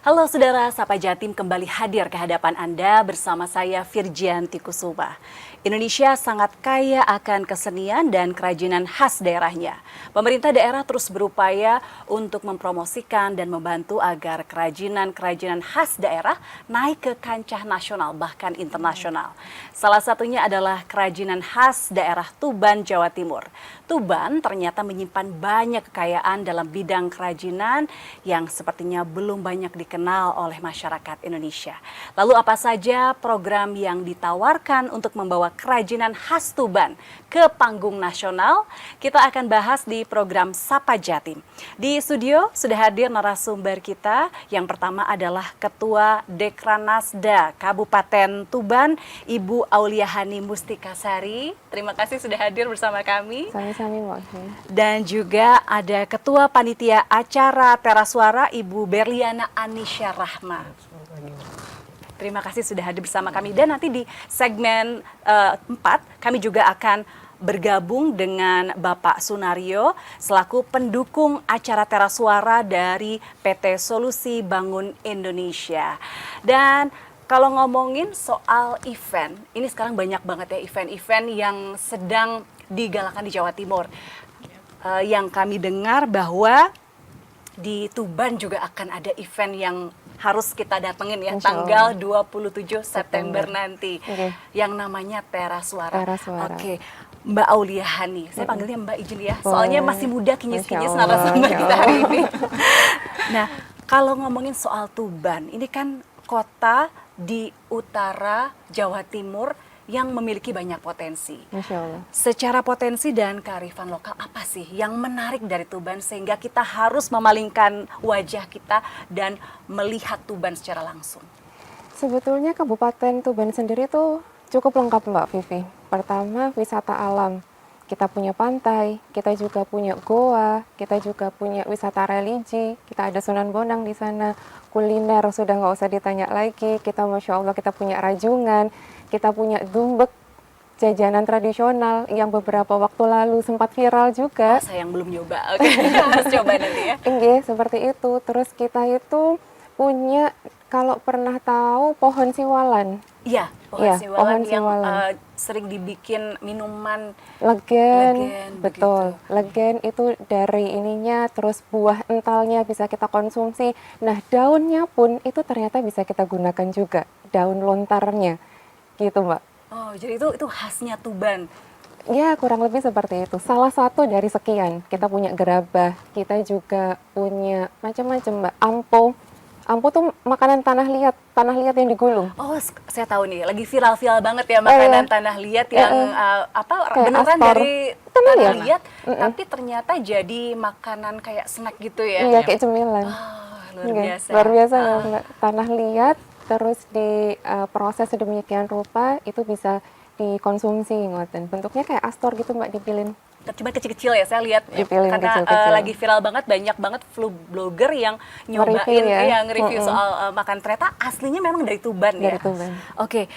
Halo saudara, Sapa Jatim kembali hadir ke hadapan Anda bersama saya Virgianti Kusuma. Indonesia sangat kaya akan kesenian dan kerajinan khas daerahnya. Pemerintah daerah terus berupaya untuk mempromosikan dan membantu agar kerajinan-kerajinan khas daerah naik ke kancah nasional bahkan internasional. Salah satunya adalah kerajinan khas daerah Tuban, Jawa Timur. Tuban ternyata menyimpan banyak kekayaan dalam bidang kerajinan yang sepertinya belum banyak dikenal oleh masyarakat Indonesia. Lalu apa saja program yang ditawarkan untuk membawa kerajinan khas Tuban ke panggung nasional? Kita akan bahas di program Sapa Jatim. Di studio sudah hadir narasumber kita. Yang pertama adalah Ketua Dekranasda Kabupaten Tuban, Ibu Auliahani Mustikasari. Terima kasih sudah hadir bersama kami. Sami-sami, Mbak. Dan juga ada Ketua Panitia Acara Teras Suara, Ibu Berliana Anisya Rahma. Terima kasih sudah hadir bersama kami. Dan nanti di segmen 4 kami juga akan bergabung dengan Bapak Sunario selaku pendukung acara Teras Suara dari PT Solusi Bangun Indonesia. Dan kalau ngomongin soal event, ini sekarang banyak banget ya event-event yang sedang digalakan di Jawa Timur. Yang kami dengar bahwa di Tuban juga akan ada event yang harus kita datengin ya, tanggal 27 September nanti. Yang namanya Teras Suara. Teras Suara. Oke. Mbak Auliahani, saya panggilnya Mbak izin ya, soalnya masih muda kinyis-kinyis narasumber kita hari ini. Nah, kalau ngomongin soal Tuban, ini kan kota di utara Jawa Timur yang memiliki banyak potensi. Masya Allah. Secara potensi dan kearifan lokal, apa sih yang menarik dari Tuban sehingga kita harus memalingkan wajah kita dan melihat Tuban secara langsung? Sebetulnya Kabupaten Tuban sendiri tuh cukup lengkap, Mbak Vivi. Pertama, wisata alam. Kita punya pantai, kita juga punya goa, kita juga punya wisata religi, kita ada Sunan Bonang di sana. Kuliner sudah nggak usah ditanya lagi, kita Masya Allah kita punya rajungan, kita punya dumbek, jajanan tradisional yang beberapa waktu lalu sempat viral juga. Saya yang belum nyoba, oke, harus coba nanti ya. Enggak, seperti itu. Terus kita itu punya, kalau pernah tahu pohon siwalan. Iya, pohon Iya, siwalan pohon yang siwalan. sering dibikin minuman. Legen, begitu. betul. Legen itu dari ininya, terus buah entalnya bisa kita konsumsi. Nah, daunnya pun itu ternyata bisa kita gunakan juga, daun lontarnya, gitu, Mbak. Oh, jadi itu khasnya Tuban. Ya, kurang lebih seperti itu. Salah satu dari sekian. Kita punya gerabah, kita juga punya macam-macam, Mbak. Ampo. Ampo tuh makanan tanah liat yang digulung. Oh, saya tahu nih, lagi viral-viral banget ya makanan tanah liat yang beneran astor. dari tanah liat, tapi ternyata jadi makanan kayak snack gitu ya. Iya, kayak cemilan. Oh, luar biasa. Luar biasa, Mbak. Tanah liat, terus diproses sedemikian rupa, itu bisa dikonsumsi, ngoten. Bentuknya kayak astor gitu, Mbak, dipilin. Cuma kecil-kecil ya, saya lihat Dipilin karena kecil-kecil. lagi viral banget, banyak banget food blogger yang nyobain, nge-review soal makan. Ternyata aslinya memang dari Tuban ya. Dari Tuban. Oke,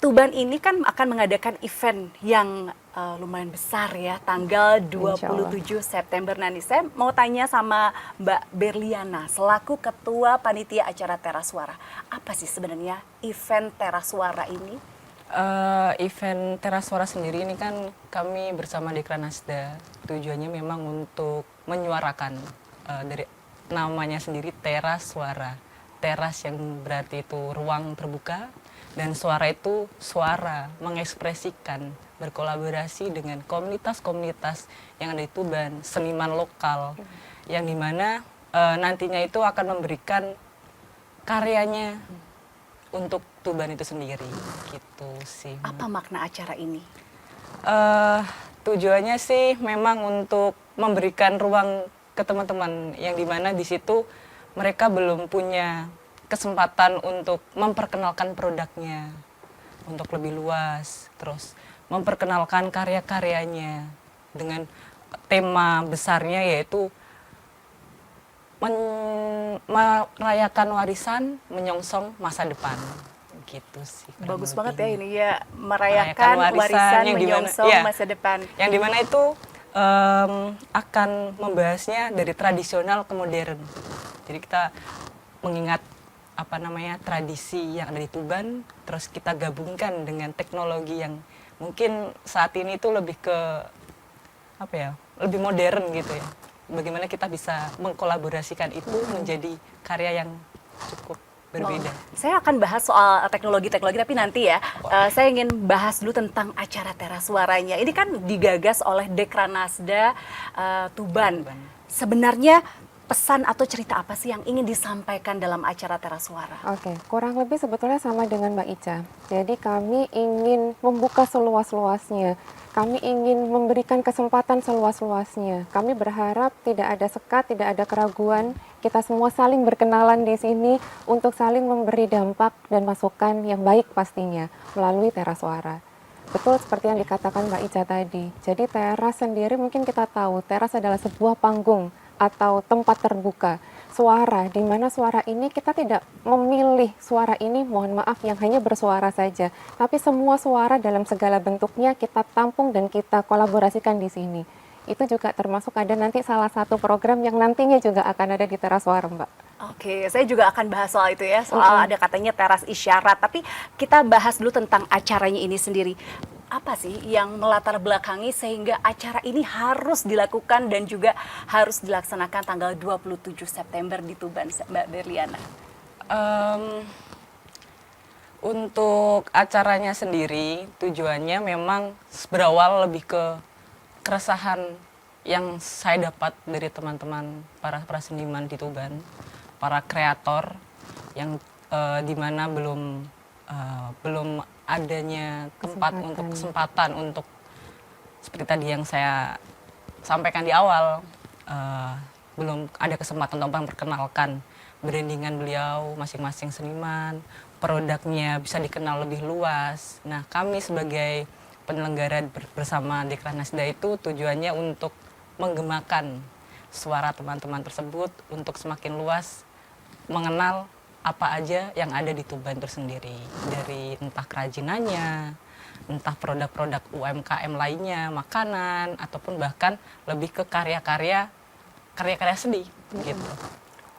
Tuban ini kan akan mengadakan event yang lumayan besar ya, tanggal 27 September nanti. Saya mau tanya sama Mbak Berliana, selaku Ketua Panitia Acara Teras Suara. Apa sih sebenarnya event Teras Suara ini? Event Teras Suara sendiri ini kan kami bersama Dekranasda, tujuannya memang untuk menyuarakan dari namanya sendiri Teras Suara. Teras yang berarti itu ruang terbuka, dan suara itu suara, mengekspresikan, berkolaborasi dengan komunitas-komunitas yang ada di Tuban, seniman lokal, yang dimana nantinya itu akan memberikan karyanya untuk Tuban itu sendiri, gitu sih. Apa makna acara ini? Tujuannya sih memang untuk memberikan ruang ke teman-teman yang dimana di situ mereka belum punya kesempatan untuk memperkenalkan produknya untuk lebih luas, terus memperkenalkan karya-karyanya dengan tema besarnya yaitu merayakan warisan, menyongsong masa depan, gitu sih. Bagus banget ya ini ya, merayakan warisan menyongsong masa depan. Yang dimana itu akan membahasnya dari tradisional ke modern. Jadi kita mengingat apa namanya tradisi yang ada di Tuban, terus kita gabungkan dengan teknologi yang mungkin saat ini itu lebih ke apa ya, lebih modern gitu ya. Bagaimana kita bisa mengkolaborasikan itu menjadi karya yang cukup berbeda. Saya akan bahas soal teknologi-teknologi tapi nanti ya. Saya ingin bahas dulu tentang acara Teras Suaranya. Ini kan digagas oleh Dekranasda Tuban. Sebenarnya pesan atau cerita apa sih yang ingin disampaikan dalam acara Teras Suara? Oke, kurang lebih sebetulnya sama dengan Mbak Ica. Jadi kami ingin membuka seluas-luasnya. Kami ingin memberikan kesempatan seluas-luasnya. Kami berharap tidak ada sekat, tidak ada keraguan. Kita semua saling berkenalan di sini untuk saling memberi dampak dan masukan yang baik pastinya melalui Teras Suara. Betul seperti yang dikatakan Mbak Ica tadi. Jadi teras sendiri mungkin kita tahu, teras adalah sebuah panggung atau tempat terbuka. Suara, di mana suara ini kita tidak memilih suara ini, mohon maaf, yang hanya bersuara saja. Tapi semua suara dalam segala bentuknya kita tampung dan kita kolaborasikan di sini. Itu juga termasuk ada nanti salah satu program yang nantinya juga akan ada di Teras Suara, Mbak. Oke, saya juga akan bahas soal itu ya, soal ada katanya teras isyarat. Tapi kita bahas dulu tentang acaranya ini sendiri. Apa sih yang melatar belakangi sehingga acara ini harus dilakukan dan juga harus dilaksanakan tanggal 27 September di Tuban, Mbak Berliana? Untuk acaranya sendiri, tujuannya memang berawal lebih ke keresahan yang saya dapat dari teman-teman para seniman di Tuban, para kreator yang dimana belum adanya kesempatan untuk seperti tadi yang saya sampaikan di awal, belum ada kesempatan untuk memperkenalkan brandingan beliau masing-masing seniman, produknya bisa dikenal lebih luas. Nah, kami sebagai penyelenggara bersama Dekranasda itu tujuannya untuk menggemakan suara teman-teman tersebut untuk semakin luas mengenal apa aja yang ada di Tuban tersendiri, dari entah kerajinannya, entah produk-produk UMKM lainnya, makanan, ataupun bahkan lebih ke karya-karya seni gitu.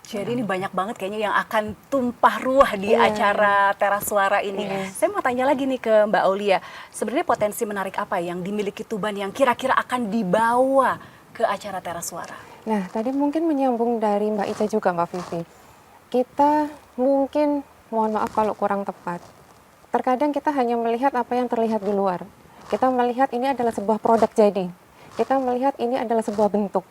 Jadi ini banyak banget kayaknya yang akan tumpah ruah di acara Teras Suara ini. Saya mau tanya lagi nih ke Mbak Aulia, sebenarnya potensi menarik apa yang dimiliki Tuban yang kira-kira akan dibawa ke acara Teras Suara? Nah, tadi mungkin menyambung dari Mbak Ica juga, Mbak Vivi. Kita mungkin, mohon maaf kalau kurang tepat, terkadang kita hanya melihat apa yang terlihat di luar. Kita melihat ini adalah sebuah produk jadi. Kita melihat ini adalah sebuah bentuk.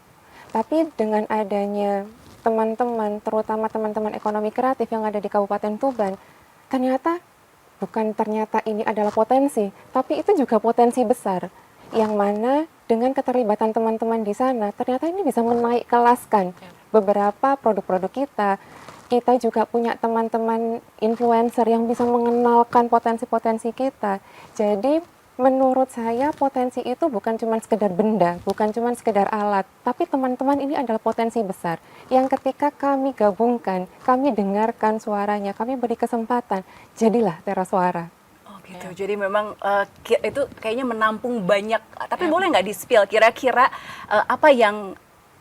Tapi dengan adanya teman-teman, terutama teman-teman ekonomi kreatif yang ada di Kabupaten Tuban, ternyata ini adalah potensi, tapi itu juga potensi besar. Yang mana dengan keterlibatan teman-teman di sana, ternyata ini bisa menaik kelaskan beberapa produk-produk kita. Kita juga punya teman-teman influencer yang bisa mengenalkan potensi-potensi kita. Jadi menurut saya potensi itu bukan cuma sekedar benda, bukan cuma sekedar alat, tapi teman-teman ini adalah potensi besar yang ketika kami gabungkan, kami dengarkan suaranya, kami beri kesempatan, jadilah Teras Suara. Oh gitu, jadi memang itu kayaknya menampung banyak, tapi boleh nggak di-spill kira-kira apa yang,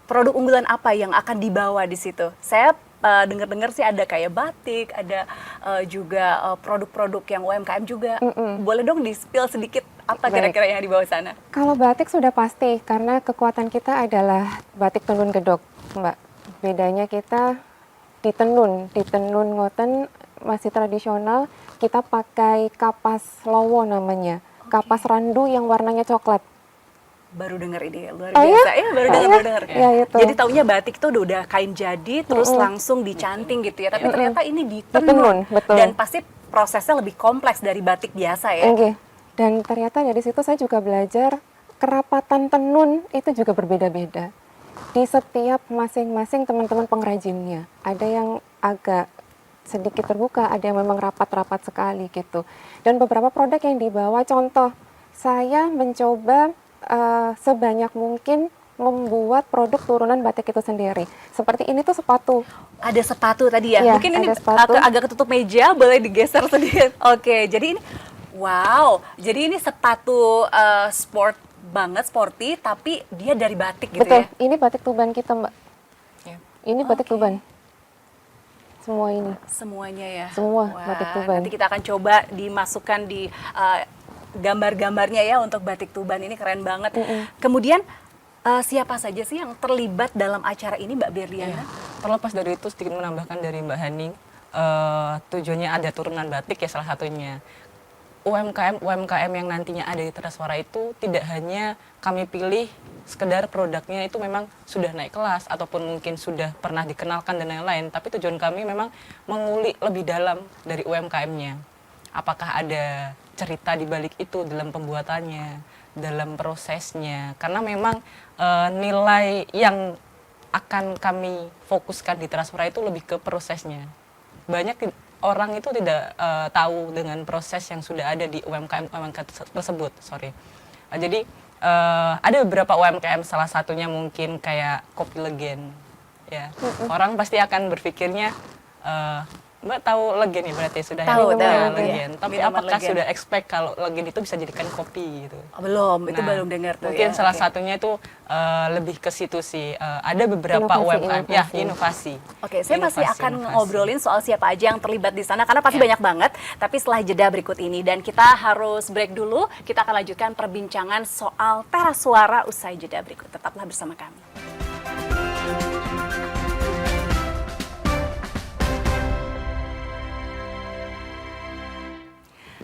produk unggulan apa yang akan dibawa di situ? Saya dengar-dengar sih ada kayak batik, ada juga produk-produk yang UMKM juga. Boleh dong di-spill sedikit apa kira-kira yang dibawa sana? Kalau batik sudah pasti, karena kekuatan kita adalah batik tenun gedok, Mbak. Bedanya kita di tenun ngoten masih tradisional, kita pakai kapas lowo namanya, kapas randu yang warnanya coklat. Baru dengar ini, luar biasa. Ya, baru dengar. Ya, itu. Jadi taunya batik itu udah kain jadi terus langsung dicanting gitu ya. Tapi ternyata ini ditenun. Betul. Dan pasti prosesnya lebih kompleks dari batik biasa ya. Okay. Dan ternyata dari situ saya juga belajar kerapatan tenun itu juga berbeda-beda. Di setiap masing-masing teman-teman pengrajinnya. Ada yang agak sedikit terbuka, ada yang memang rapat-rapat sekali gitu. Dan beberapa produk yang dibawa, contoh, saya mencoba sebanyak mungkin membuat produk turunan batik itu sendiri. Seperti ini tuh sepatu. Ada sepatu tadi ya? Ya, mungkin ini sepatu. agak ketutup meja, boleh digeser sedikit. Oke, jadi ini, wow, jadi ini sepatu sport banget, sporty, tapi dia dari batik gitu. Betul, ya? ini batik Tuban kita, Mbak. Ya. Ini batik Tuban. semua ini. Semuanya ya? Semua Wah, batik Tuban. nanti kita akan coba dimasukkan di gambar-gambarnya ya untuk batik Tuban ini keren banget. Kemudian siapa saja sih yang terlibat dalam acara ini Mbak Berliana? Terlepas dari itu sedikit menambahkan dari Mbak Haning, tujuannya ada turunan batik ya salah satunya. UMKM yang nantinya ada di Teraswara itu tidak hanya kami pilih sekedar produknya itu memang sudah naik kelas ataupun mungkin sudah pernah dikenalkan dan lain-lain, tapi tujuan kami memang mengulik lebih dalam dari UMKM-nya. Apakah ada cerita di balik itu dalam pembuatannya, dalam prosesnya, karena memang nilai yang akan kami fokuskan di Teraswara itu lebih ke prosesnya. Banyak orang itu tidak tahu dengan proses yang sudah ada di UMKM tersebut. Jadi ada beberapa UMKM, salah satunya mungkin kayak Kopi Legen. Ya, orang pasti akan berpikirnya, Mbak tahu Legen ya berarti sudah Tahu, ya, tahu. Legen. Tapi Minuman apakah Legen. sudah expect kalau Legen itu bisa jadikan kopi gitu? Oh, belum, itu Nah, belum dengar tuh mungkin ya. salah Oke. satunya itu lebih ke situ sih. Ada beberapa Inovasi, UMKM, ya inovasi. inovasi. Oke, saya masih Inovasi, akan inovasi. ngobrolin soal siapa aja yang terlibat di sana karena pasti Ya. banyak banget. Tapi setelah jeda berikut ini dan kita harus break dulu, kita akan lanjutkan perbincangan soal Teras Suara usai jeda berikut. Tetaplah bersama kami.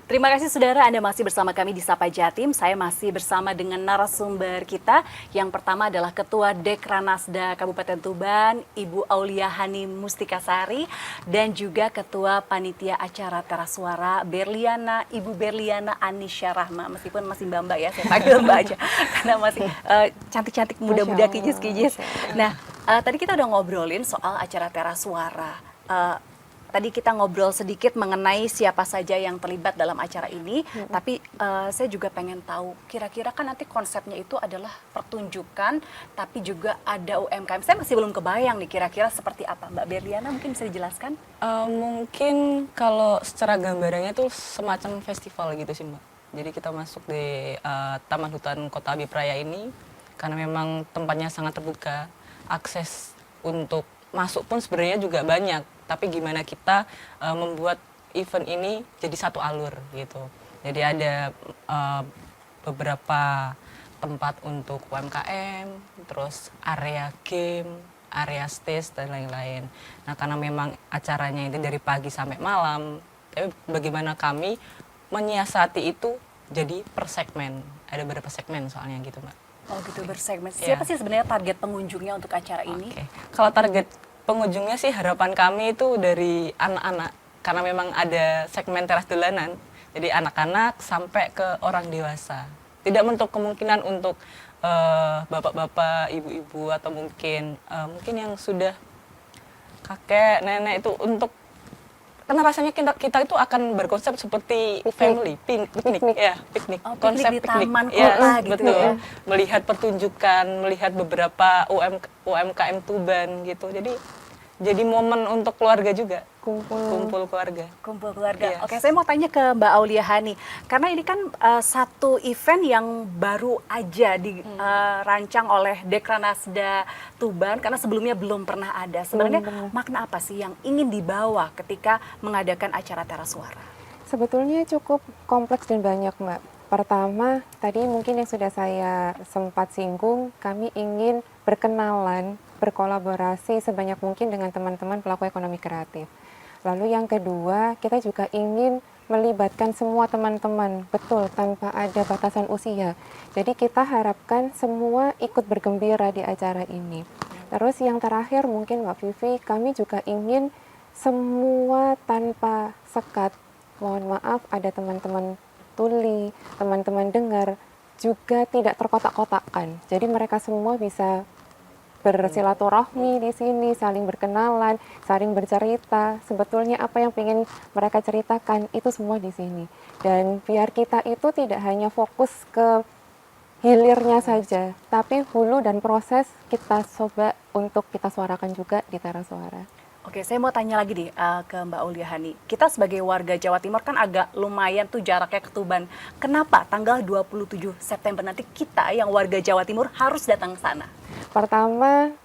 Terima kasih saudara, Anda masih bersama kami di Sapa Jatim. Saya masih bersama dengan narasumber kita. Yang pertama adalah Ketua Dekranasda Kabupaten Tuban, Ibu Aulia Hani Mustikasari, dan juga Ketua Panitia Acara Teraswara Berliana, Ibu Berliana Anisya Rahma. Meskipun masih Mbak ya, saya panggil Mbak aja. Karena masih cantik-cantik, muda-muda, Masya Allah, kijis-kijis. Masya Allah. Nah, tadi kita udah ngobrolin soal acara Teraswara. Tadi kita ngobrol sedikit mengenai siapa saja yang terlibat dalam acara ini, tapi saya juga pengen tahu, kira-kira kan nanti konsepnya itu adalah pertunjukan, tapi juga ada UMKM. Saya masih belum kebayang nih kira-kira seperti apa. Mbak Berliana mungkin bisa dijelaskan? Mungkin kalau secara gambarannya itu semacam festival gitu sih Mbak. Jadi kita masuk di Taman Hutan Kota Abipraya ini karena memang tempatnya sangat terbuka, akses untuk masuk pun sebenarnya juga banyak. Tapi gimana kita membuat event ini jadi satu alur gitu. Jadi ada beberapa tempat untuk UMKM, terus area game, area stage dan lain-lain. Nah karena memang acaranya itu dari pagi sampai malam, tapi bagaimana kami menyiasati itu jadi per segmen. Ada beberapa segmen soalnya gitu Mbak. Oh gitu, bersegmen. Iya. Siapa sih sebenarnya target pengunjungnya untuk acara ini? Oke. Kalau target pengunjungnya sih harapan kami itu dari anak-anak karena memang ada segmen teras dolanan. Jadi anak-anak sampai ke orang dewasa. Tidak menutup kemungkinan untuk bapak-bapak, ibu-ibu atau mungkin yang sudah kakek, nenek itu untuk karena rasanya kita itu akan berkonsep seperti family, piknik, ya, piknik. Oh, piknik Konsep di piknik. taman Ya, kota gitu betul. ya. Melihat pertunjukan, melihat beberapa UMKM Tuban gitu. Jadi momen untuk keluarga juga, kumpul keluarga. Kumpul keluarga. Yes. Oke, saya mau tanya ke Mbak Aulia Hani. Karena ini kan satu event yang baru aja dirancang oleh Dekranasda Tuban, karena sebelumnya belum pernah ada. Sebenarnya makna apa sih yang ingin dibawa ketika mengadakan acara Teras Suara? Sebetulnya cukup kompleks dan banyak, Mbak. Pertama, tadi mungkin yang sudah saya sempat singgung, kami ingin berkenalan, berkolaborasi sebanyak mungkin dengan teman-teman pelaku ekonomi kreatif. Lalu yang kedua, kita juga ingin melibatkan semua teman-teman, betul, tanpa ada batasan usia. Jadi kita harapkan semua ikut bergembira di acara ini. Terus yang terakhir mungkin Mbak Vivi, kami juga ingin semua tanpa sekat. Mohon maaf, ada teman-teman tuli, teman-teman dengar, juga tidak terkotak-kotakkan. Jadi mereka semua bisa bersilaturahmi di sini, saling berkenalan, saling bercerita. Sebetulnya apa yang ingin mereka ceritakan itu semua di sini. Dan biar kita itu tidak hanya fokus ke hilirnya saja, tapi hulu dan proses kita coba untuk kita suarakan juga di Teras Suara. Oke, saya mau tanya lagi nih ke Mbak Aulia Hani. Kita sebagai warga Jawa Timur kan agak lumayan tuh jaraknya ke Tuban. Kenapa tanggal 27 September nanti kita yang warga Jawa Timur harus datang ke sana? Pertama,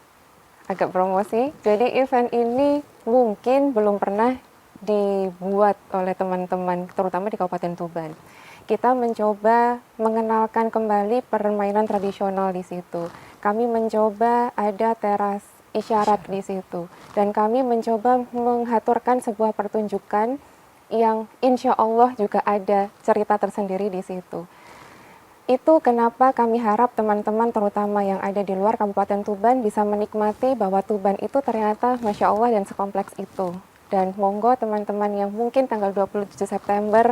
agak promosi. Jadi event ini mungkin belum pernah dibuat oleh teman-teman, terutama di Kabupaten Tuban. Kita mencoba mengenalkan kembali permainan tradisional di situ. Kami mencoba ada teras isyarat di situ. Dan kami mencoba mengaturkan sebuah pertunjukan yang insya Allah juga ada cerita tersendiri di situ. Itu kenapa kami harap teman-teman terutama yang ada di luar Kabupaten Tuban bisa menikmati bahwa Tuban itu ternyata Masya Allah dan sekompleks itu. Dan monggo teman-teman yang mungkin tanggal 27 September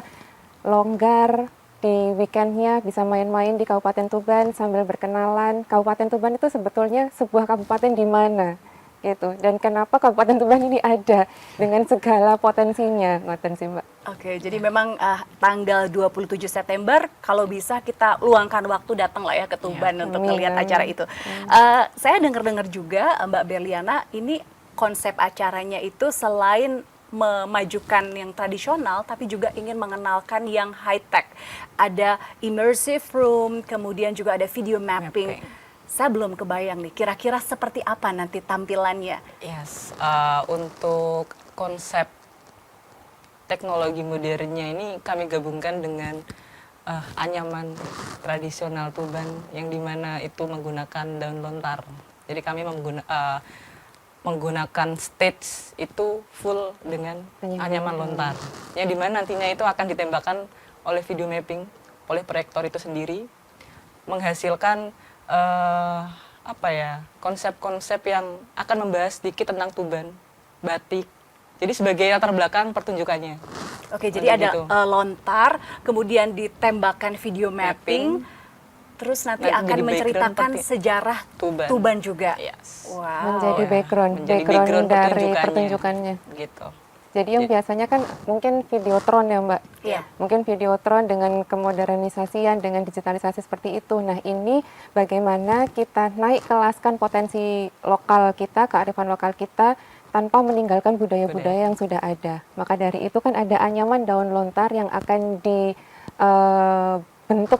longgar di weekendnya bisa main-main di Kabupaten Tuban sambil berkenalan. Kabupaten Tuban itu sebetulnya sebuah kabupaten di mana gitu. Dan kenapa Kabupaten Tuban ini ada dengan segala potensinya, ngoten sih Mbak. Oke, jadi memang tanggal 27 September kalau bisa kita luangkan waktu datang lah ya ke Tuban untuk Amin, melihat amin. acara itu. Saya dengar-dengar juga Mbak Berliana ini konsep acaranya itu selain memajukan yang tradisional tapi juga ingin mengenalkan yang high tech. Ada immersive room, kemudian juga ada video mapping. Saya belum kebayang nih, kira-kira seperti apa nanti tampilannya? Yes, untuk konsep teknologi modernnya ini kami gabungkan dengan anyaman tradisional Tuban yang dimana itu menggunakan daun lontar. Jadi kami menggunakan stage itu full dengan anyaman lontar. Yang dimana nantinya itu akan ditembakkan oleh video mapping, oleh proyektor itu sendiri, menghasilkan konsep-konsep yang akan membahas sedikit tentang Tuban, batik. Jadi sebagai latar belakang pertunjukannya. Oke, jadi ada gitu. lontar, kemudian ditembakkan video mapping, terus nanti akan jadi menceritakan background sejarah Tuban juga. Yes. Wow. Menjadi background dari pertunjukannya. Gitu. Jadi yang biasanya kan mungkin videotron ya Mbak. Iya. Mungkin videotron dengan kemodernisasian, dengan digitalisasi seperti itu. Nah ini bagaimana kita naik kelaskan potensi lokal kita, kearifan lokal kita, tanpa meninggalkan budaya-budaya yang sudah ada. Maka dari itu kan ada anyaman daun lontar yang akan dibentuk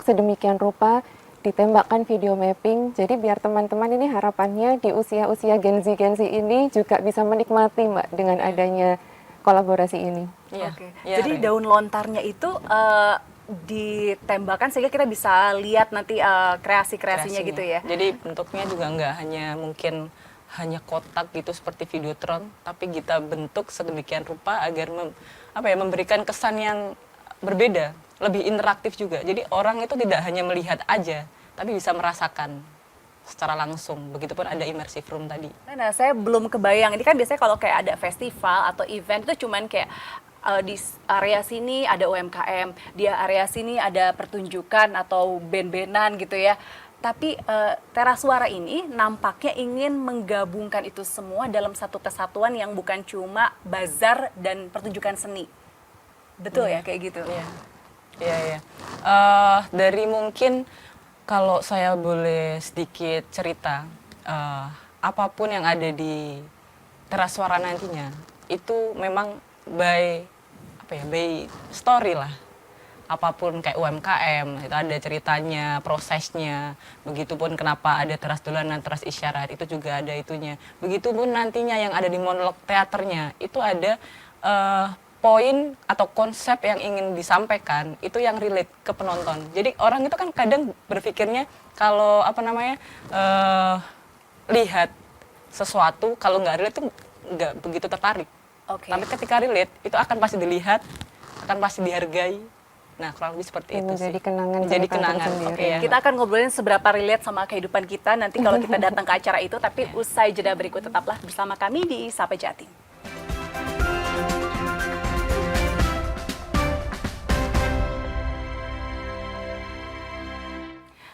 sedemikian rupa, ditembakkan video mapping. Jadi biar teman-teman ini harapannya di usia-usia Gen Z ini juga bisa menikmati Mbak dengan adanya kolaborasi ini. Iya. Oke. Iya, Jadi Rin. daun lontarnya itu ditembakkan sehingga kita bisa lihat nanti kreasi-kreasinya gitu ya. Jadi bentuknya juga nggak hanya mungkin hanya kotak gitu seperti videotron, tapi kita bentuk sedemikian rupa agar memberikan kesan yang berbeda, lebih interaktif juga. Jadi orang itu tidak hanya melihat aja, tapi bisa merasakan secara langsung. Begitupun ada immersive room tadi. Nah, saya belum kebayang. Ini kan biasanya kalau kayak ada festival atau event itu cuman kayak di area sini ada UMKM, di area sini ada pertunjukan atau band-bandan gitu ya. Tapi Teras Suara ini nampaknya ingin menggabungkan itu semua dalam satu kesatuan yang bukan cuma bazar dan pertunjukan seni. Betul ya kayak gitu? Iya, iya, iya. Dari mungkin kalau saya boleh sedikit cerita, apapun yang ada di Teras Suara nantinya itu memang by story lah. Apapun kayak UMKM itu ada ceritanya, prosesnya. Begitupun kenapa ada teras dolanan, teras isyarat itu juga ada itunya. Begitupun nantinya yang ada di monolog teaternya itu ada poin atau konsep yang ingin disampaikan itu yang relate ke penonton. Jadi orang itu kan kadang berpikirnya kalau lihat sesuatu kalau nggak relate itu nggak begitu tertarik. Oke. Tapi ketika relate itu akan pasti dilihat, akan pasti dihargai. Nah, kurang lebih seperti itu sih. Menjadi kenangan Menjadi cerita kenangan. tersendiri. Oke ya. Kita akan ngobrolin seberapa relate sama kehidupan kita nanti kalau kita datang ke acara itu. Tapi usai jeda berikut tetaplah bersama kami di Sapa Jatim.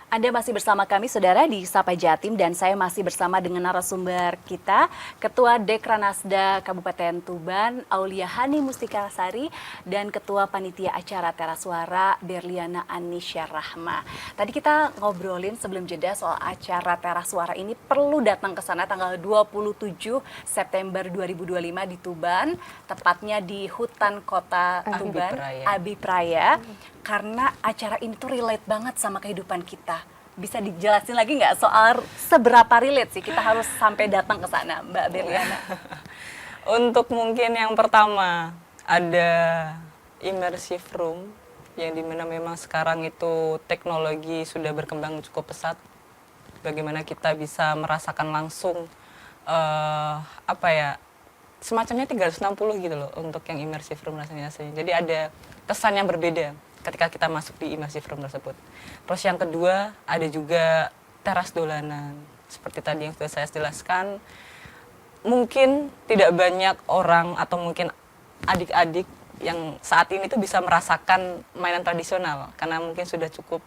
Anda masih bersama kami, Saudara, di Sapa Jatim, dan saya masih bersama dengan narasumber kita, Ketua Dekranasda Kabupaten Tuban, Aulia Hani Mustika Sari, dan Ketua Panitia Acara Teras Suara, Berliana Anisya Rahma. Tadi kita ngobrolin sebelum jeda soal acara Teras Suara ini perlu datang ke sana tanggal 27 September 2025 di Tuban, tepatnya di Hutan Kota Tuban, Praya. Abi Praya. Karena acara ini tuh relate banget sama kehidupan kita. Bisa dijelasin lagi nggak soal seberapa relate sih kita harus sampai datang ke sana, Mbak Berliana? Untuk mungkin yang pertama ada immersive room yang dimana memang sekarang itu teknologi sudah berkembang cukup pesat. Bagaimana kita bisa merasakan langsung apa ya, semacamnya 360 gitu loh untuk yang immersive room rasanya. Jadi ada kesan yang berbeda ketika kita masuk di immersive room tersebut. Terus yang kedua ada juga teras dolanan. Seperti tadi yang sudah saya jelaskan, mungkin tidak banyak orang atau mungkin adik-adik yang saat ini tuh bisa merasakan mainan tradisional karena mungkin sudah cukup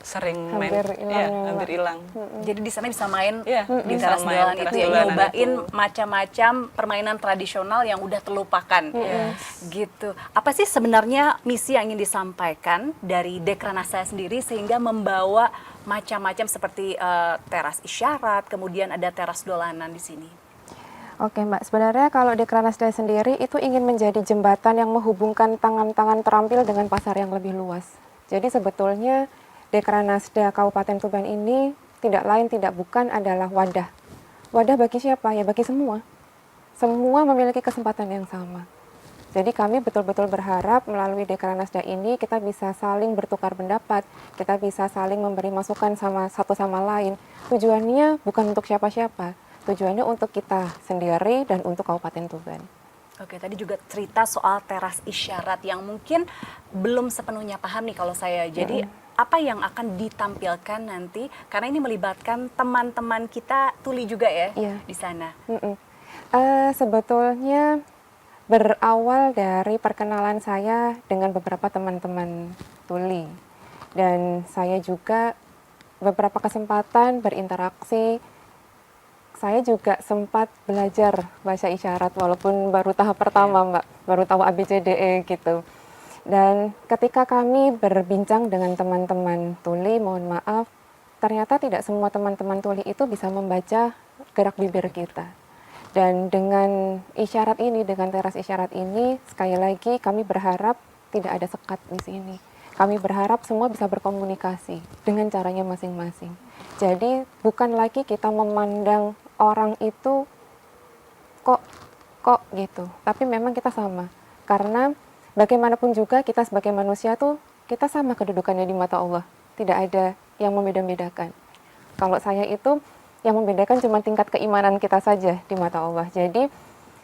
sering main, Hampir hilang ya, ya, Mbak. hampir hilang. Jadi di sana bisa main Iya, di bisa teras main dolanan teras itu ya, dolanan nyobain itu. macam-macam permainan tradisional yang udah terlupakan. Yes. Gitu. Apa sih sebenarnya misi yang ingin disampaikan dari Dekranasda sendiri sehingga membawa macam-macam seperti teras isyarat, kemudian ada teras dolanan di sini? Oke Mbak, sebenarnya kalau Dekranasda sendiri itu ingin menjadi jembatan yang menghubungkan tangan-tangan terampil dengan pasar yang lebih luas. Jadi sebetulnya Dekranasda Kabupaten Tuban ini tidak lain tidak bukan adalah wadah. Wadah bagi siapa? Ya bagi semua. Semua memiliki kesempatan yang sama. Jadi kami betul-betul berharap melalui Dekranasda ini kita bisa saling bertukar pendapat, kita bisa saling memberi masukan sama satu sama lain. Tujuannya bukan untuk siapa-siapa, tujuannya untuk kita sendiri dan untuk Kabupaten Tuban. Oke, tadi juga cerita soal teras isyarat yang mungkin belum sepenuhnya paham nih kalau saya. Jadi apa yang akan ditampilkan nanti? Karena ini melibatkan teman-teman kita tuli juga ya Iya. di sana. Sebetulnya berawal dari perkenalan saya dengan beberapa teman-teman tuli. Dan saya juga beberapa kesempatan berinteraksi. Saya juga sempat belajar bahasa isyarat walaupun baru tahap pertama, Mbak. Baru tahu ABCDE gitu. Dan ketika kami berbincang dengan teman-teman tuli, mohon maaf, ternyata tidak semua teman-teman tuli itu bisa membaca gerak bibir kita. Dan dengan isyarat ini, dengan teras isyarat ini, sekali lagi kami berharap tidak ada sekat di sini. Kami berharap semua bisa berkomunikasi dengan caranya masing-masing. Jadi bukan lagi kita memandang orang itu kok gitu, tapi memang kita sama. Karena bagaimanapun juga kita sebagai manusia tuh kita sama kedudukannya di mata Allah. Tidak ada yang membeda-bedakan. Kalau saya itu yang membedakan cuma tingkat keimanan kita saja di mata Allah. Jadi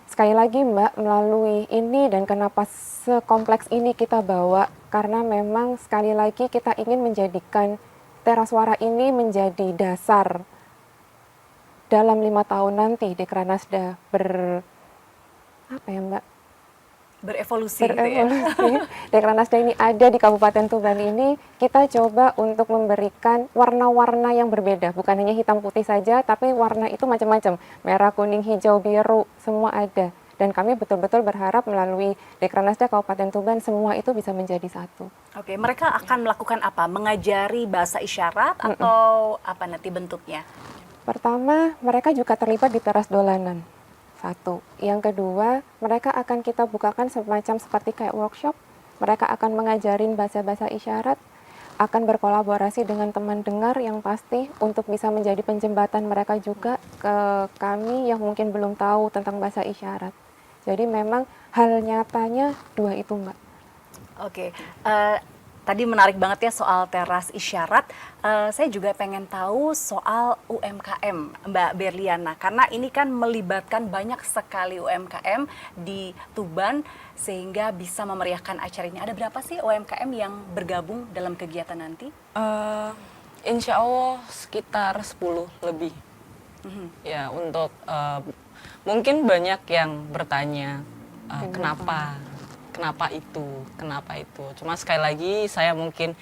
sekali lagi Mbak, melalui ini dan kenapa sekompleks ini kita bawa, karena memang sekali lagi kita ingin menjadikan teras suara ini menjadi dasar dalam 5 tahun nanti Dekranasda Berevolusi gitu ya. Dekranasda ini ada di Kabupaten Tuban ini, kita coba untuk memberikan warna-warna yang berbeda, bukan hanya hitam putih saja, tapi warna itu macam-macam, merah, kuning, hijau, biru, semua ada. Dan kami betul-betul berharap melalui Dekranasda Kabupaten Tuban semua itu bisa menjadi satu. Oke, mereka akan melakukan apa? Mengajari bahasa isyarat atau apa nanti bentuknya? Pertama, mereka juga terlibat di teras dolanan. Satu. Yang kedua, mereka akan kita bukakan semacam seperti kayak workshop. Mereka akan mengajarin bahasa-bahasa isyarat, akan berkolaborasi dengan teman dengar yang pasti untuk bisa menjadi penjembatan mereka juga ke kami yang mungkin belum tahu tentang bahasa isyarat. Jadi memang hal nyatanya dua itu, Mbak. Oke, tadi menarik banget ya soal teras isyarat. Saya juga pengen tahu soal UMKM, Mbak Berliana. Karena ini kan melibatkan banyak sekali UMKM di Tuban sehingga bisa memeriahkan acara ini. Ada berapa sih UMKM yang bergabung dalam kegiatan nanti? Insya Allah sekitar 10 lebih. Ya, untuk mungkin banyak yang bertanya kenapa itu. Cuma sekali lagi saya mungkin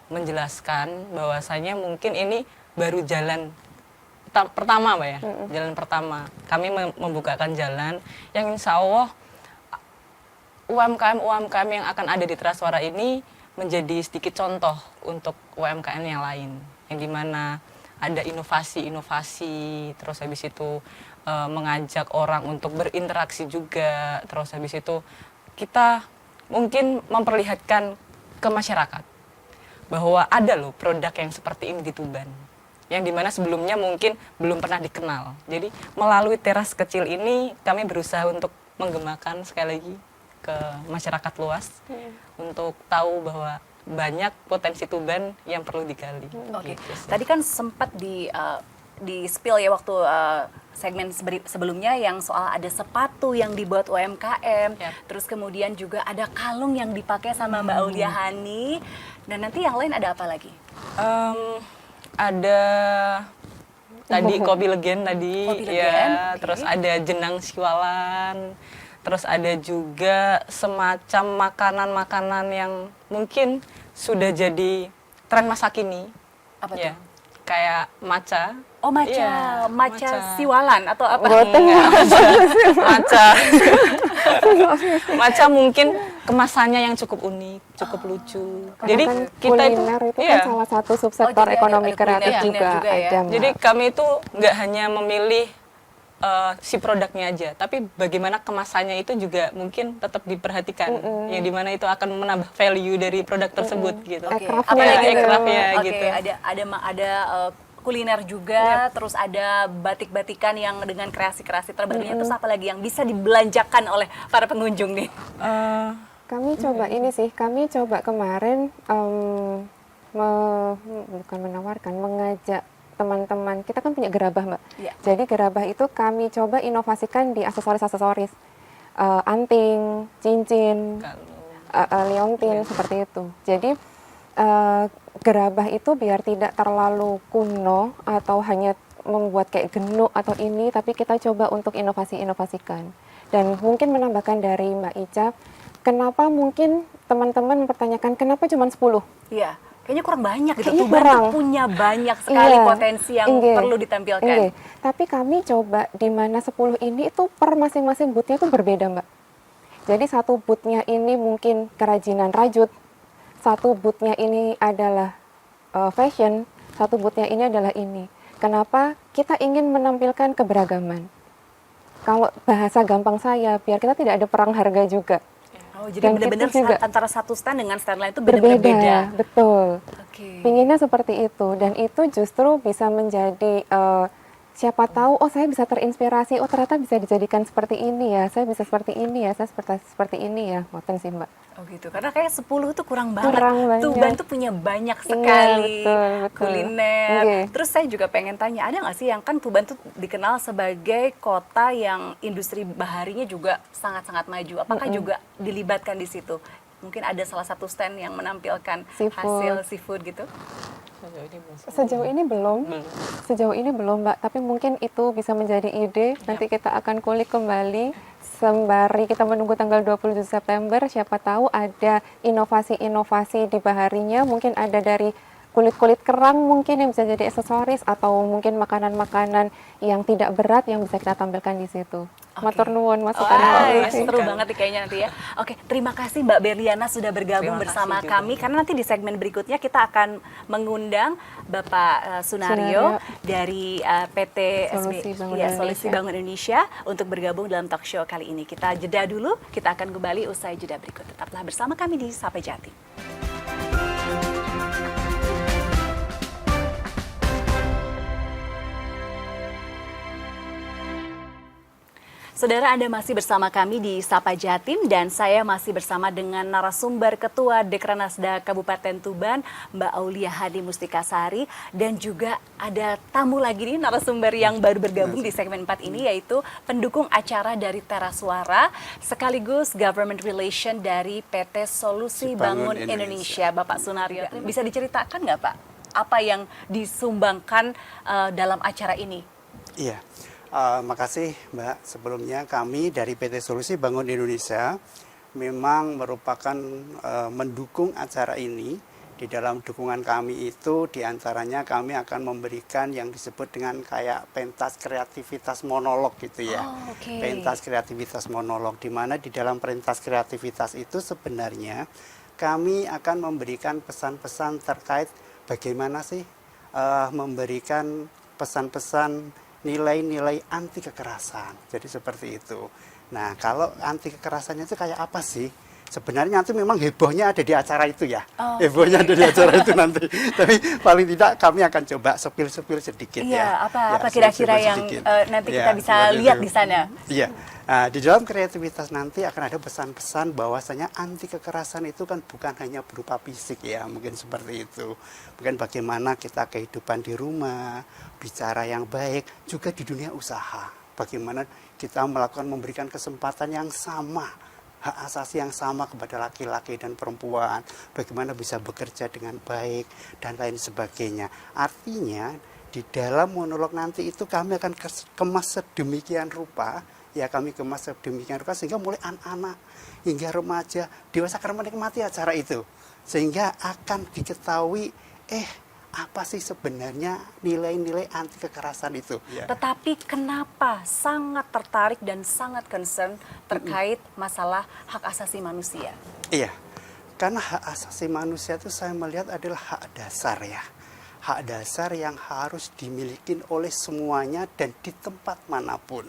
menjelaskan bahwasanya mungkin ini baru jalan pertama, Mbak ya. Jalan pertama. Kami membukakan jalan yang insya Allah UMKM yang akan ada di Teras Suara ini menjadi sedikit contoh untuk UMKM yang lain. Yang dimana ada inovasi, terus habis itu mengajak orang untuk berinteraksi juga, terus habis itu kita mungkin memperlihatkan ke masyarakat bahwa ada loh produk yang seperti ini di Tuban, yang dimana sebelumnya mungkin belum pernah dikenal. Jadi melalui teras kecil ini kami berusaha untuk menggemakan sekali lagi ke masyarakat luas untuk tahu bahwa banyak potensi Tuban yang perlu digali. Oke, Gitu sih. tadi kan sempat di spill ya waktu segmen sebelumnya yang soal ada sepatu yang dibuat UMKM, Yap. terus kemudian juga ada kalung yang dipakai sama Mbak Aulia Hani, dan nanti yang lain ada apa lagi? Ada tadi kopi legen tadi, Kopi legen, ya, oke. terus ada jenang siwalan, terus ada juga semacam makanan-makanan yang mungkin sudah jadi tren masa kini. Apa Ya, tuh? kayak matcha. Oh, matcha, Iya, matcha siwalan atau apa? Matcha. Matcha mungkin kemasannya yang cukup unik, cukup lucu. Karena Jadi kan kita itu, kuliner itu iya. kan salah satu subsektor jadi ada ekonomi kuliner kreatif juga, juga ya. ada, Mbak. Jadi kami itu nggak hanya memilih si produknya aja, tapi bagaimana kemasannya itu juga mungkin tetap diperhatikan, yang dimana itu akan menambah value dari produk tersebut gitu. Oke, Aircraft-nya apalagi gitu. aircraft-nya Oke, gitu. ada kuliner juga, terus ada batik-batikan yang dengan kreasi-kreasi terbarunya, terus apa lagi yang bisa dibelanjakan oleh para pengunjung nih? Kami coba ini sih, kami coba kemarin bukan menawarkan, mengajak teman-teman, kita kan punya gerabah, Mbak. Iya. Jadi gerabah itu kami coba inovasikan di aksesoris-aksesoris. Anting, cincin, Kalau liontin, seperti itu. Jadi gerabah itu biar tidak terlalu kuno atau hanya membuat kayak genuk atau ini, tapi kita coba untuk inovasi-inovasikan. Dan mungkin menambahkan dari Mbak Ica, kenapa mungkin teman-teman mempertanyakan kenapa cuma 10? Iya, kayaknya kurang banyak gitu. Kayaknya Tuban kurang. tuh punya banyak sekali Iya, potensi yang inggih, perlu ditampilkan. inggih. Tapi kami coba di mana 10 ini itu per masing-masing boothnya itu berbeda, Mbak. Jadi satu boothnya ini mungkin kerajinan rajut, satu boothnya ini adalah fashion, satu boothnya ini adalah ini. Kenapa? Kita ingin menampilkan keberagaman. Kalau bahasa gampang saya, biar kita tidak ada perang harga juga. Oh, jadi Dan benar-benar itu juga antara satu stand dengan stand lain itu benar-benar beda. Betul. Oke. Pinginnya seperti itu, dan itu justru bisa menjadi siapa tahu, oh saya bisa terinspirasi, oh ternyata bisa dijadikan seperti ini ya, saya bisa seperti ini ya, saya seperti ini ya, ngoten sih Mbak. Oh gitu, karena kayak 10 tuh kurang banget. Kurang banyak. Tuban tuh punya banyak sekali betul. kuliner. Oke. Terus saya juga pengen tanya, ada nggak sih yang kan Tuban tuh dikenal sebagai kota yang industri baharinya juga sangat-sangat maju. Apakah juga dilibatkan di situ? Mungkin ada salah satu stand yang menampilkan Seafood. hasil seafood gitu? Sejauh ini belum Mbak, tapi mungkin itu bisa menjadi ide, nanti kita akan kulik kembali, sembari kita menunggu tanggal 27 September, siapa tahu ada inovasi-inovasi di baharinya, mungkin ada dari kulit-kulit kerang mungkin yang bisa jadi aksesoris, atau mungkin makanan-makanan yang tidak berat yang bisa kita tampilkan di situ. Matur nuwun masukan Wah, Mbak. seru banget nih kayaknya nanti ya. Oke, terima kasih Mbak Berliana sudah bergabung Terima bersama kasih juga. kami. Karena nanti di segmen berikutnya kita akan mengundang Bapak Sunario dari PT Solusi Bangun ya, Solusi Indonesia. Bangun Indonesia untuk bergabung dalam talk show kali ini. Kita jeda dulu, kita akan kembali usai jeda berikut. Tetaplah bersama kami di Sapa Jati. Saudara, Anda masih bersama kami di Sapa Jatim dan saya masih bersama dengan narasumber Ketua Dekranasda Kabupaten Tuban, Mbak Aulia Hani Mustikasari, dan juga ada tamu lagi nih narasumber yang baru bergabung di segmen 4 ini, yaitu pendukung acara dari Teras Suara sekaligus Government Relation dari PT Solusi Bangun Indonesia, Bapak Sunario. Bisa diceritakan nggak Pak, apa yang disumbangkan dalam acara ini? Iya, makasih Mbak. Sebelumnya kami dari PT Solusi Bangun Indonesia memang merupakan mendukung acara ini. Di dalam dukungan kami itu diantaranya kami akan memberikan yang disebut dengan kayak pentas kreativitas monolog gitu ya. Oh, oke. Pentas kreativitas monolog, di mana di dalam pentas kreativitas itu sebenarnya kami akan memberikan pesan-pesan terkait bagaimana sih memberikan pesan-pesan nilai-nilai anti kekerasan. Jadi seperti itu. Nah, kalau anti kekerasannya itu kayak apa sih? Sebenarnya nanti memang hebohnya ada di acara itu ya. Oh, Hebohnya ada di acara itu nanti. Tapi paling tidak kami akan coba sepil-sepil sedikit Iya, ya. apa Ya, kira-kira sepil-sepil yang sedikit. nanti Ya, kita bisa seperti lihat itu. di sana? Iya. Nah, di dalam kreativitas nanti akan ada pesan-pesan bahwasanya anti kekerasan itu kan bukan hanya berupa fisik ya, mungkin seperti itu. Mungkin bagaimana kita kehidupan di rumah, bicara yang baik, juga di dunia usaha. Bagaimana kita memberikan kesempatan yang sama, hak asasi yang sama kepada laki-laki dan perempuan, bagaimana bisa bekerja dengan baik, dan lain sebagainya. Artinya, di dalam monolog nanti itu kami akan kemas sedemikian rupa, sehingga mulai anak-anak hingga remaja, dewasa akan menikmati acara itu. Sehingga akan diketahui, apa sih sebenarnya nilai-nilai anti kekerasan itu. Ya. Tetapi kenapa sangat tertarik dan sangat concern terkait masalah hak asasi manusia? Iya, karena hak asasi manusia itu saya melihat adalah hak dasar ya. Hak dasar yang harus dimiliki oleh semuanya dan di tempat manapun.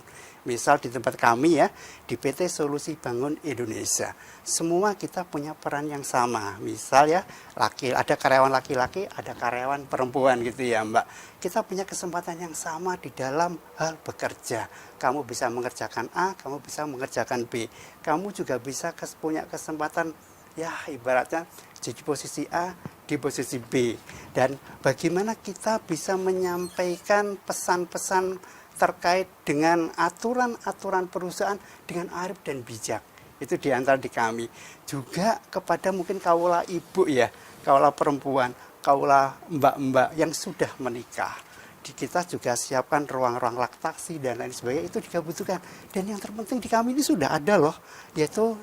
Misal di tempat kami ya, di PT Solusi Bangun Indonesia. Semua kita punya peran yang sama. Misal ya, ada karyawan laki-laki, ada karyawan perempuan gitu ya Mbak. Kita punya kesempatan yang sama di dalam hal bekerja. Kamu bisa mengerjakan A, kamu bisa mengerjakan B. Kamu juga bisa punya kesempatan ya ibaratnya di posisi A, di posisi B. Dan bagaimana kita bisa menyampaikan pesan-pesan terkait dengan aturan-aturan perusahaan dengan arif dan bijak. Itu diantara di kami. Juga kepada mungkin kaula ibu ya, kaula perempuan, kaula mbak-mbak yang sudah menikah. Kita juga siapkan ruang-ruang laktasi dan lain sebagainya, itu juga butuhkan. Dan yang terpenting di kami ini sudah ada loh, yaitu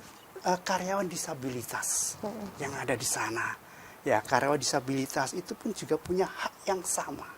karyawan disabilitas yang ada di sana. Ya, karyawan disabilitas itu pun juga punya hak yang sama.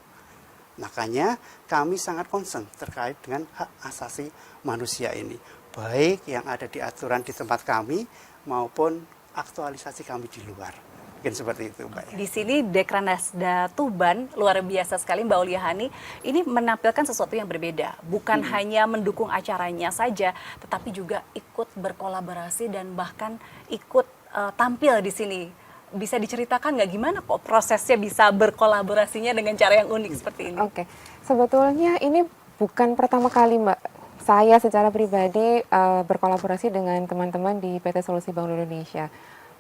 Makanya kami sangat concern terkait dengan hak asasi manusia ini. Baik yang ada di aturan di tempat kami maupun aktualisasi kami di luar. Mungkin seperti itu Mbak. Di sini Dekranasda Tuban, luar biasa sekali Mbak Uliahani, ini menampilkan sesuatu yang berbeda. Bukan hanya mendukung acaranya saja, tetapi juga ikut berkolaborasi dan bahkan ikut tampil di sini. Bisa diceritakan nggak gimana kok prosesnya bisa berkolaborasinya dengan cara yang unik seperti ini? Oke, sebetulnya ini bukan pertama kali Mbak. Saya secara pribadi berkolaborasi dengan teman-teman di PT Solusi Bangun Indonesia.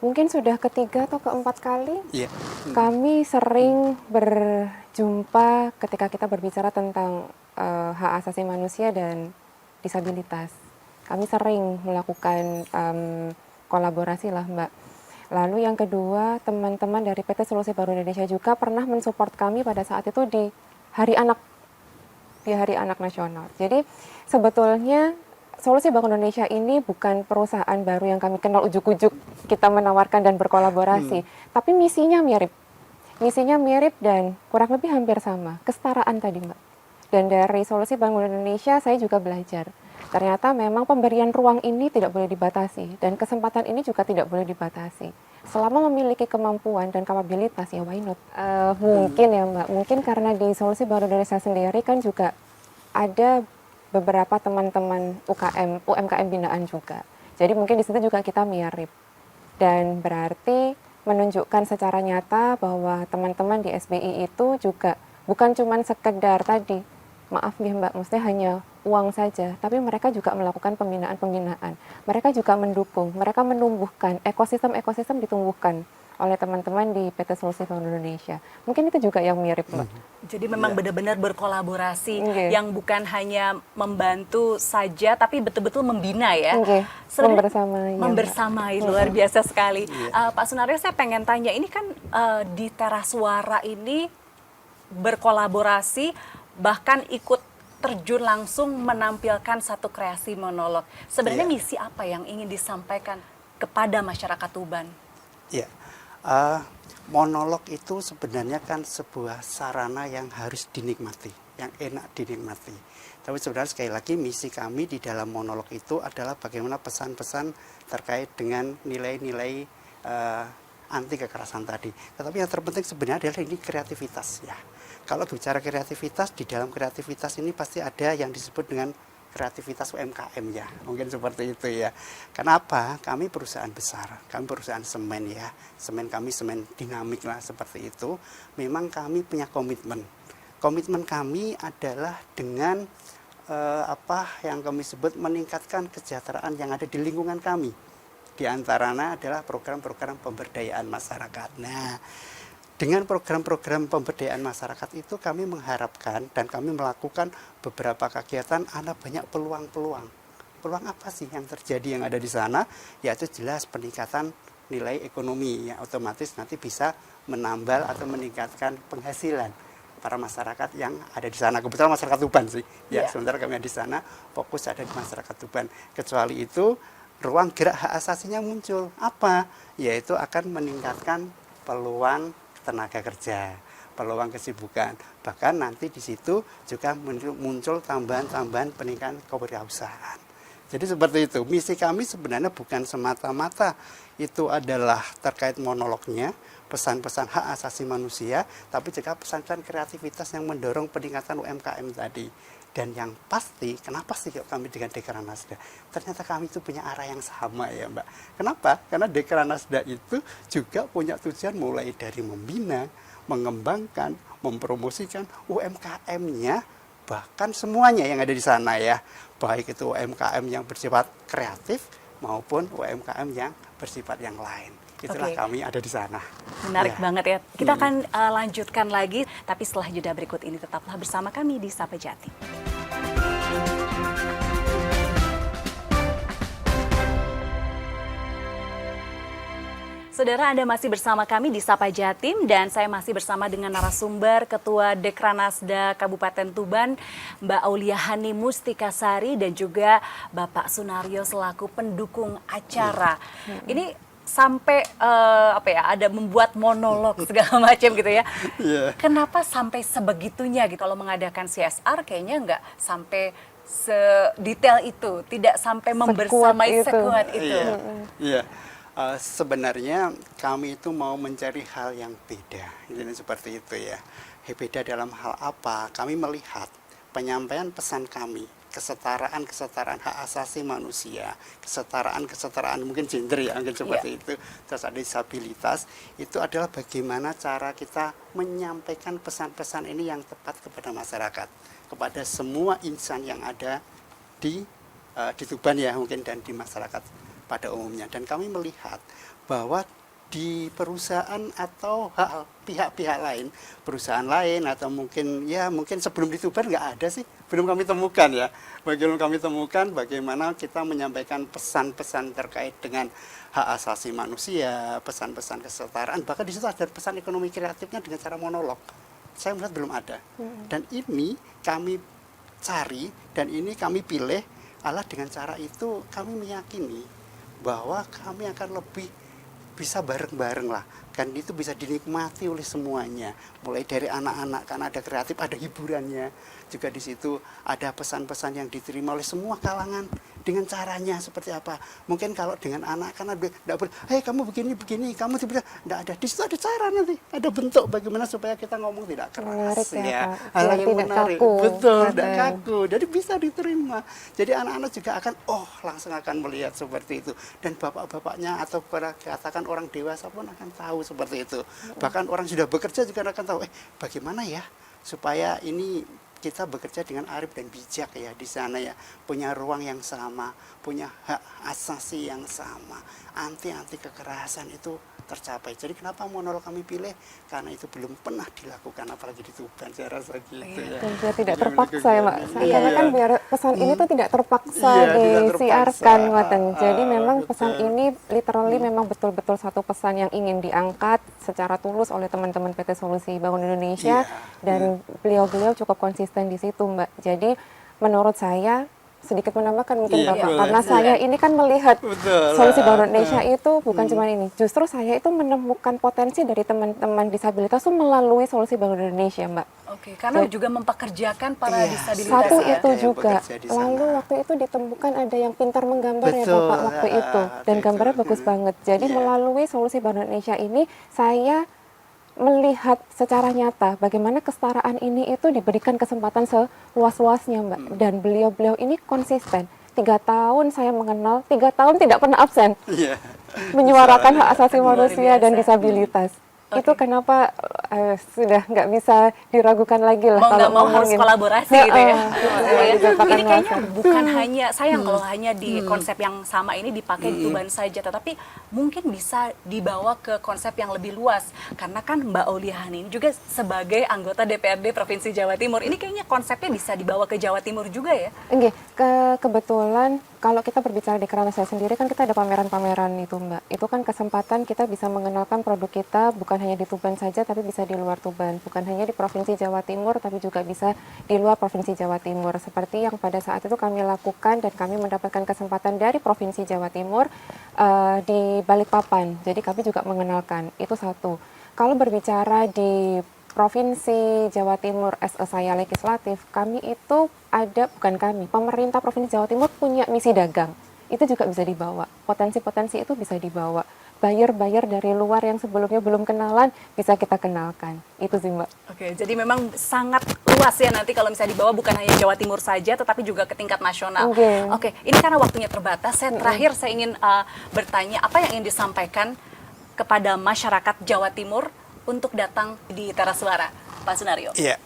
Mungkin sudah ketiga atau keempat kali kami sering berjumpa ketika kita berbicara tentang hak asasi manusia dan disabilitas. Kami sering melakukan kolaborasi lah Mbak. Lalu yang kedua, teman-teman dari PT Solusi Bangun Indonesia juga pernah mensupport kami pada saat itu di Hari Anak Nasional. Jadi sebetulnya Solusi Bangun Indonesia ini bukan perusahaan baru yang kami kenal ujuk-ujuk kita menawarkan dan berkolaborasi, tapi misinya mirip. Misinya mirip dan kurang lebih hampir sama, kesetaraan tadi Mbak. Dan dari Solusi Bangun Indonesia saya juga belajar. Ternyata memang pemberian ruang ini tidak boleh dibatasi dan kesempatan ini juga tidak boleh dibatasi. Selama memiliki kemampuan dan kapabilitas ya why not? Mungkin ya Mbak, mungkin karena di Solusi Bangun Indonesia sendiri kan juga ada beberapa teman-teman UMKM binaan juga. Jadi mungkin di situ juga kita mirip. Dan berarti menunjukkan secara nyata bahwa teman-teman di SBI itu juga bukan cuma sekedar tadi, maaf ya Mbak, maksudnya hanya uang saja, tapi mereka juga melakukan pembinaan-pembinaan. Mereka juga mendukung, mereka menumbuhkan, ekosistem ditumbuhkan oleh teman-teman di PT Solusi Bangun Indonesia. Mungkin itu juga yang mirip, Mbak. Jadi memang benar-benar berkolaborasi, yang bukan hanya membantu saja, tapi betul-betul membina ya. Membersamai, luar biasa sekali. Pak Sunaryo, saya pengen tanya, ini kan di Teras Suara ini berkolaborasi, bahkan ikut terjun langsung menampilkan satu kreasi monolog. Sebenarnya misi apa yang ingin disampaikan kepada masyarakat Tuban? Iya, monolog itu sebenarnya kan sebuah sarana yang harus dinikmati, yang enak dinikmati. Tapi sebenarnya sekali lagi misi kami di dalam monolog itu adalah bagaimana pesan-pesan terkait dengan nilai-nilai anti kekerasan tadi. Tetapi yang terpenting sebenarnya adalah ini kreativitas ya. Kalau bicara kreativitas, di dalam kreativitas ini pasti ada yang disebut dengan kreativitas UMKM ya, mungkin seperti itu ya. Kenapa? Kami perusahaan besar, kami perusahaan semen ya, semen kami semen dinamik lah seperti itu. Memang kami punya komitmen. Komitmen kami adalah dengan apa yang kami sebut meningkatkan kesejahteraan yang ada di lingkungan kami. Di antaranya adalah program-program pemberdayaan masyarakat. Nah, dengan program-program pemberdayaan masyarakat itu kami mengharapkan dan kami melakukan beberapa kegiatan, ada banyak peluang-peluang. Peluang apa sih yang terjadi yang ada di sana? Yaitu jelas peningkatan nilai ekonomi, ya otomatis nanti bisa menambal atau meningkatkan penghasilan para masyarakat yang ada di sana. Kebetulan masyarakat Tuban sih, ya sementara kami ada di sana, fokus ada di masyarakat Tuban. Kecuali itu, ruang gerak hak asasinya muncul. Apa? Yaitu akan meningkatkan peluang tenaga kerja, peluang kesibukan. Bahkan nanti di situ juga muncul tambahan-tambahan peningkatan kewirausahaan. Jadi seperti itu. Misi kami sebenarnya bukan semata-mata itu adalah terkait monolognya, pesan-pesan hak asasi manusia, tapi juga pesan-pesan kreativitas yang mendorong peningkatan UMKM tadi. Dan yang pasti, kenapa sih kami dengan Dekranasda? Ternyata kami itu punya arah yang sama ya Mbak. Kenapa? Karena Dekranasda itu juga punya tujuan mulai dari membina, mengembangkan, mempromosikan UMKM-nya, bahkan semuanya yang ada di sana ya. Baik itu UMKM yang bersifat kreatif maupun UMKM yang bersifat yang lain. Itulah kami ada di sana. Menarik banget ya. Kita akan lanjutkan lagi, tapi setelah jeda berikut ini tetaplah bersama kami di Sapa Jatim. Saudara, Anda masih bersama kami di Sapa Jatim dan saya masih bersama dengan narasumber Ketua Dekranasda Kabupaten Tuban, Mbak Auliahani Mustikasari dan juga Bapak Sunario selaku pendukung acara. Ini sampai ada membuat monolog segala macam gitu ya. Kenapa sampai sebegitunya gitu? Kalau mengadakan CSR kayaknya nggak sampai sedetail itu, tidak sampai membersamai sekuat itu. Sebenarnya kami itu mau mencari hal yang beda, jadi seperti itu ya. Beda dalam hal apa? Kami melihat penyampaian pesan kami, kesetaraan hak asasi manusia, kesetaraan mungkin gender ya, mungkin seperti itu, terus ada disabilitas, itu adalah bagaimana cara kita menyampaikan pesan-pesan ini yang tepat kepada masyarakat, kepada semua insan yang ada di Tuban ya mungkin dan di masyarakat pada umumnya. Dan kami melihat bahwa di perusahaan atau pihak-pihak lain, perusahaan lain atau mungkin sebelum di Tuban nggak ada sih, belum kami temukan ya. Belum kami temukan bagaimana kita menyampaikan pesan-pesan terkait dengan hak asasi manusia, pesan-pesan kesetaraan, bahkan di situ ada pesan ekonomi kreatifnya dengan cara monolog. Saya melihat belum ada. Dan ini kami cari dan ini kami pilih adalah dengan cara itu kami meyakini bahwa kami akan lebih bisa bareng-bareng lah, kan itu bisa dinikmati oleh semuanya, mulai dari anak-anak karena ada kreatif, ada hiburannya, juga di situ ada pesan-pesan yang diterima oleh semua kalangan dengan caranya seperti apa. Mungkin kalau dengan anak karena tidak boleh, hei kamu begini, kamu tidak ada. Di situ ada cara nanti, ada bentuk bagaimana supaya kita ngomong tidak keras ya. Hal yang menarik, betul, tidak kaku. Jadi bisa diterima. Jadi anak-anak juga akan langsung akan melihat seperti itu. Dan bapak-bapaknya atau katakan orang dewasa pun akan tahu seperti itu. Bahkan orang sudah bekerja juga akan tahu, bagaimana ya supaya ini kita bekerja dengan arif dan bijak ya di sana ya, punya ruang yang sama, punya hak asasi yang sama, anti kekerasan itu tercapai. Jadi kenapa monolog kami pilih? Karena itu belum pernah dilakukan, apalagi di Tuban, saya rasa gitu ya. Dan dia tidak terpaksa ya Mbak, karena kan biar pesan ini tuh tidak terpaksa disiarkan. Jadi memang pesan ini literally memang betul-betul satu pesan yang ingin diangkat secara tulus oleh teman-teman PT Solusi Bangun Indonesia, dan beliau-beliau cukup konsisten di situ Mbak. Jadi menurut saya, sedikit menambahkan mungkin Bapak, karena saya ini kan melihat Solusi Bangun Indonesia itu bukan cuma ini, justru saya itu menemukan potensi dari teman-teman disabilitas itu melalui Solusi Bangun Indonesia Mbak. Karena juga mempekerjakan para disabilitas. Satu itu juga, lalu waktu itu ditemukan ada yang pintar menggambar ya Bapak waktu itu, dan gambarnya bagus banget. Jadi melalui Solusi Bangun Indonesia ini saya melihat secara nyata bagaimana kesetaraan ini itu diberikan kesempatan seluas-luasnya, Mbak. Dan beliau-beliau ini konsisten. 3 tahun saya mengenal, 3 tahun tidak pernah absen Iya. menyuarakan hak asasi Luar manusia dan biasa. disabilitas. Oke. Itu kenapa sudah nggak bisa diragukan lagi lah Mau nggak kalau mau harus ngomongin. kolaborasi gitu ya. Iya, Bu, ini kayaknya masa. bukan hanya sayang kalau hanya di konsep yang sama ini dipakai di Tuban saja, tetapi mungkin bisa dibawa ke konsep yang lebih luas. Karena kan Mbak Auliahani ini juga sebagai anggota DPRD Provinsi Jawa Timur, ini kayaknya konsepnya bisa dibawa ke Jawa Timur juga ya. Oke, kebetulan kalau kita berbicara di Kerana saya sendiri kan kita ada pameran-pameran itu, Mbak. Itu kan kesempatan kita bisa mengenalkan produk kita bukan hanya di Tuban saja tapi bisa di luar Tuban. Bukan hanya di Provinsi Jawa Timur tapi juga bisa di luar Provinsi Jawa Timur. Seperti yang pada saat itu kami lakukan dan kami mendapatkan kesempatan dari Provinsi Jawa Timur di Balikpapan. Jadi kami juga mengenalkan. Itu satu. Kalau berbicara di Provinsi Jawa Timur saya legislatif, kami itu ada, bukan kami, pemerintah Provinsi Jawa Timur punya misi dagang. Itu juga bisa dibawa. Potensi-potensi itu bisa dibawa. Buyer-buyer dari luar yang sebelumnya belum kenalan, bisa kita kenalkan. Itu sih, Mbak. Oke, jadi memang sangat luas ya nanti kalau misalnya dibawa bukan hanya Jawa Timur saja, tetapi juga ke tingkat nasional. Oke. Oke, ini karena waktunya terbatas, terakhir saya ingin bertanya, apa yang ingin disampaikan kepada masyarakat Jawa Timur untuk datang di Teras Suara, Pak Sunario? Iya,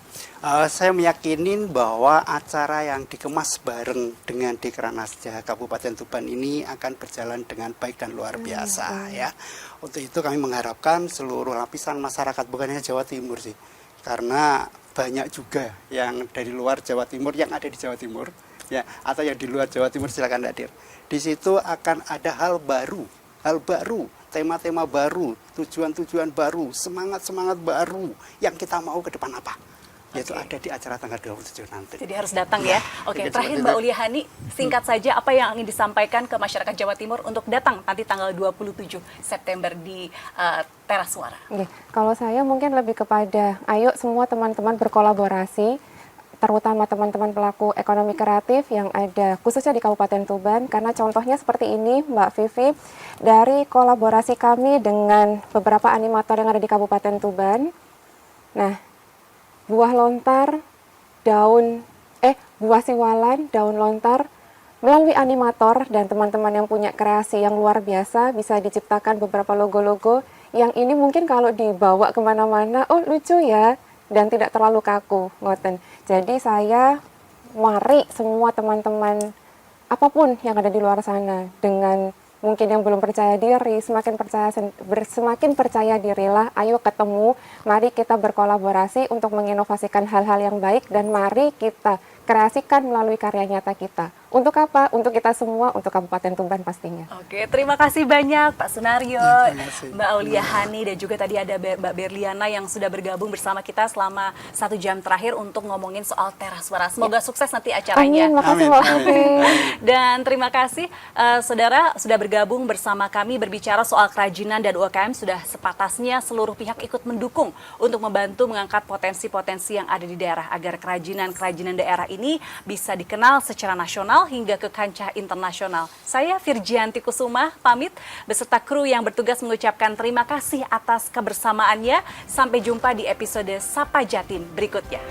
saya meyakinin bahwa acara yang dikemas bareng dengan Dekranasda Kabupaten Tuban ini akan berjalan dengan baik dan luar biasa ya. Untuk itu kami mengharapkan seluruh lapisan masyarakat, bukan hanya Jawa Timur sih, karena banyak juga yang dari luar Jawa Timur yang ada di Jawa Timur ya, atau yang di luar Jawa Timur silakan hadir. Di situ akan ada hal baru, tema-tema baru, tujuan-tujuan baru, semangat-semangat baru yang kita mau ke depan apa. Yaitu ada di acara tanggal 27 nanti. Jadi harus datang ya. Oke, Tiket terakhir seperti Mbak itu. Auliahani, singkat saja apa yang ingin disampaikan ke masyarakat Jawa Timur untuk datang nanti tanggal 27 September di Teras Suara. Oke, kalau saya mungkin lebih kepada, ayo semua teman-teman berkolaborasi, terutama teman-teman pelaku ekonomi kreatif yang ada khususnya di Kabupaten Tuban, karena contohnya seperti ini, Mbak Vivi, dari kolaborasi kami dengan beberapa animator yang ada di Kabupaten Tuban. Nah, buah lontar, buah siwalan, daun lontar, melalui animator dan teman-teman yang punya kreasi yang luar biasa, bisa diciptakan beberapa logo-logo yang ini mungkin kalau dibawa kemana-mana, oh lucu ya, dan tidak terlalu kaku, ngoten. Jadi saya mari semua teman-teman apapun yang ada di luar sana, dengan mungkin yang belum percaya diri, semakin percaya dirilah, ayo ketemu, mari kita berkolaborasi untuk menginovasikan hal-hal yang baik, dan mari kita kreasikan melalui karya nyata kita. Untuk apa? Untuk kita semua, untuk Kabupaten Tuban pastinya. Oke, terima kasih banyak Pak Sunario, terima kasih. Mbak Auliahani, dan juga tadi ada Mbak Berliana yang sudah bergabung bersama kita selama 1 jam terakhir untuk ngomongin soal Teras Suara. Semoga sukses nanti acaranya. Amin, makasih Amin, Mbak amin. Vivi. Dan terima kasih saudara sudah bergabung bersama kami berbicara soal kerajinan dan UMKM. Sudah sepatasnya seluruh pihak ikut mendukung untuk membantu mengangkat potensi-potensi yang ada di daerah agar kerajinan-kerajinan daerah ini bisa dikenal secara nasional hingga ke kancah internasional. Saya Virgianti Kusuma pamit beserta kru yang bertugas mengucapkan terima kasih atas kebersamaannya. Sampai jumpa di episode Sapa Jatim berikutnya.